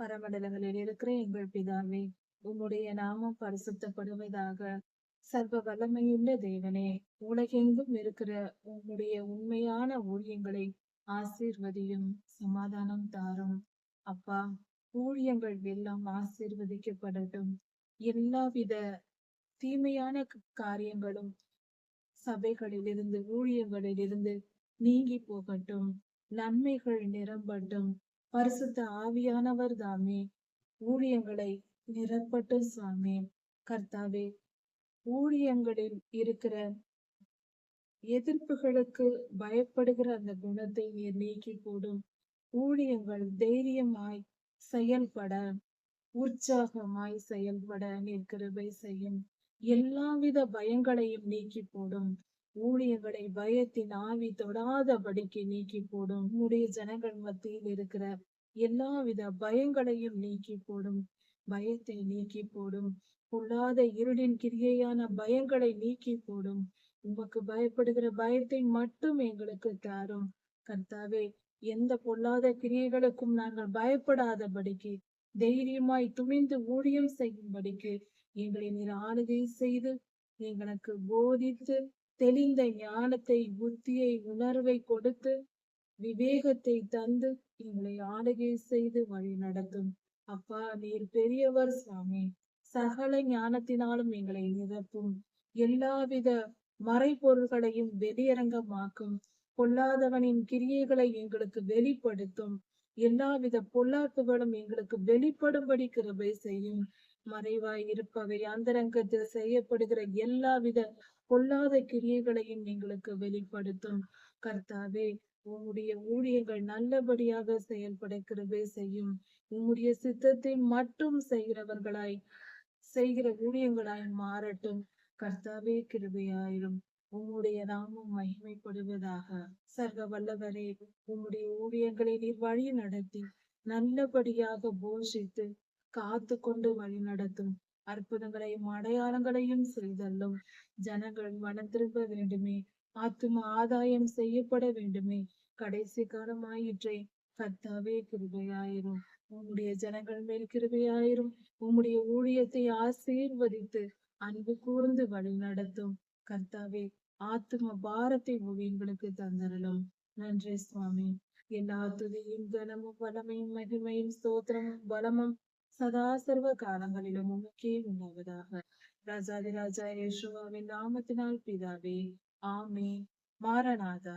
பரமண்டலங்களில் இருக்கிற எங்கள் பிதாவே, உம்முடைய நாமம் பரிசுத்தப்படுவதாக. சர்வ வல்லமையுள்ள தேவனே, உலகெங்கும் இருக்கிற உம்முடைய உண்மையான ஊழியங்களை ஆசீர்வதியும், சமாதானம் தாரும். அப்பா, ஊழியங்கள் எல்லாம் ஆசீர்வதிக்கப்படட்டும். எல்லாவித தீமையான காரியங்களும் சபைகளிலிருந்து ஊழியங்களிலிருந்து நீங்கி போகட்டும். நன்மைகள் நிரம்பட்டும். பரிசுத்த ஆவியானவர் தாமே ஊழியங்களை நிரப்பட்டும் சுவாமி. கர்த்தாவே, ஊழியங்களில் இருக்கிற எதிர்ப்புகளுக்கு பயப்படுகிற அந்த குணத்தை நீர் நீக்கி போடும். ஊழியங்கள் தைரியமாய் செயல்பட, உற்சாகமாய் செயல்பட நீர் கிருபை செய்யும். எல்லாவித பயங்களையும் நீக்கி போடும். ஊழியர்களை பயத்தின் ஆவி தொடாதபடிக்கு நீக்கி போடும். உடைய ஜனங்கள் மத்தியில் இருக்கிற எல்லாவித பயங்களையும் நீக்கி போடும். பயத்தை நீக்கி போடும். பொல்லாத இருளின் கிரியையான பயங்களை நீக்கி போடும். உமக்கு பயப்படுகிற பயத்தை மட்டும் எங்களுக்கு தாரும். கர்த்தாவே, எந்த பொல்லாத கிரியைகளுக்கும் நாங்கள் பயப்படாதபடிக்கு தைரியமாய் துணிந்து ஊழியம் செய்யும்படிக்கு எங்களை நீர் ஆளுகை செய்து எங்களுக்கு போதித்து தெளிந்த ஞானத்தை, புத்தியை, உணர்வை கொடுத்து விவேகத்தை தந்து எங்களை ஆளுகை செய்து வழி நடத்தும். அப்பா, நீர் பெரியவர் சுவாமி. சகல ஞானத்தினாலும் எங்களை நிரப்பும். எல்லாவித மறைபொருள்களையும் வெளியரங்கமாக்கும். பொல்லாதவனின் கிரியைகளை எங்களுக்கு வெளிப்படுத்தும். எல்லாவித பொல்லாப்புகளும் எங்களுக்கு வெளிப்படும்படி கிருபை செய்யும். மறைவாய் இருப்பவை அந்தரங்கத்தில் செய்யப்படுகிற எல்லாவித பொல்லாத கிரியைகளையும் எங்களுக்கு வெளிப்படுத்தும். கர்த்தாவே, உம்முடைய ஊழியங்கள் நல்லபடியாக செயல்பட கிருபை செய்யும். உம்முடைய சித்தத்தை மட்டும் செய்கிற ஊழியங்களாய் மாறட்டும். கர்த்தாவே, கிருபையாயிரும். உம்முடைய நாமம் மகிமைப்படுவதாக. சர்வ வல்லவரே, உம்முடைய ஊழியங்களை நீர் வழி நடத்தி நல்லபடியாக போஷித்து காத்து கொண்டு வழி நடத்தும். அற்புதங்களையும் அடையாளங்களையும் செய்தல்லும். ஜனங்கள் மனம் திரும்ப வேண்டுமே, ஆத்தும ஆதாயம் செய்யப்பட வேண்டுமே. கடைசி காலமாயிற்றே. கர்த்தாவே, கிருபையாயிரும். உம்முடைய ஜனங்கள் மேல் கிருபையாயிரும். உம்முடைய ஊழியத்தை ஆசீர்வதித்து அன்பு கூர்ந்து வழி நடத்தும். கர்த்தாவே, ஆத்தும பாரத்தை ஊழியங்களுக்கு தந்தரலும். நன்றி சுவாமி. எல்லா துதியும் கனமும் வல்லமையும் மகிமையும் ஸ்தோத்திரமும் பலமும் சதா சர்வ காலங்களிலும் உமக்கே உண்டாவதாக. ராஜாதி ராஜா இயேசுவின் நாமத்தினால் பிதாவே, ஆமென். மாரநாதா.